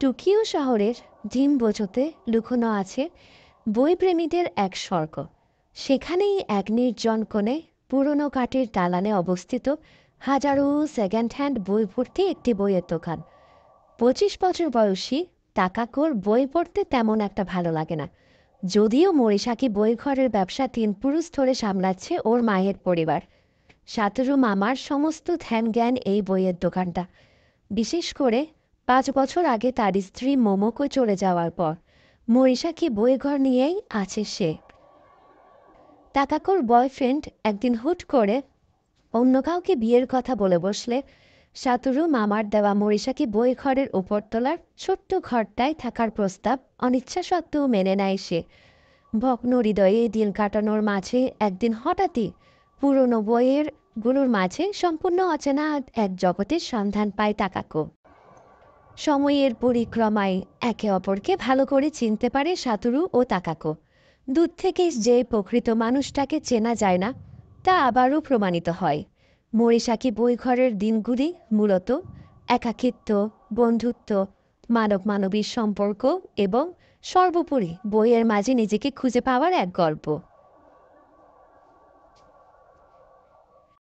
Tokyo শহরের ডিম্বুজতে লুকোনো আছে বইপ্রেমীদের এক স্বর্গ। সেখানেই এক নির্জন কোণে পুরনো কাঠের দালানে অবস্থিত হাজারো সেকেন্ড হ্যান্ড বই ভর্তি একটি বইয়ের দোকান। 25 বছর বয়সী তাকাকোর বই পড়তে তেমন একটা ভালো লাগে না, যদিও মরিসাকি বইঘরের ব্যবসা 3 পুরুষ ধরে সামলাচ্ছে ওর মায়ের পরিবার। সাতরু মামার সমস্ত ধ্যান জ্ঞান এই বইয়ের দোকানটা, বিশেষ করে 5 বছর আগে তার স্ত্রী মোমোকো চলে যাওয়ার পর মরিসাকি বইঘর নিয়েই আছে সে। তাকাকোর বয়ফ্রেন্ড একদিন হুট করে অন্য কাউকে বিয়ের কথা বলে বসলে সাতরু মামার দেওয়া মরিসাকি বইঘরের উপরতলার ছোট্ট ঘরটায় থাকার প্রস্তাব অনিচ্ছা সত্ত্বেও মেনে নেয় সে। ভগ্ন হৃদয়ে দিন কাটানোর মাঝে একদিন হঠাৎই পুরনো বইয়ের গুলোর মাঝে সম্পূর্ণ অচেনা এক জগতের সন্ধান পায় তাকাকো। সময়ের পরিক্রমায় একে অপরকে ভালো করে চিনতে পারে সাতোরু ও তাকাকো। দূর থেকে যে প্রকৃত মানুষটাকে চেনা যায় না, তা আবারও প্রমাণিত হয়। মরিসাকি বইঘরের দিনগুলি মূলত একাকিত্ব, বন্ধুত্ব, মানব মানবীর সম্পর্ক এবং সর্বোপরি বইয়ের মাঝে নিজেকে খুঁজে পাওয়ার এক গল্প।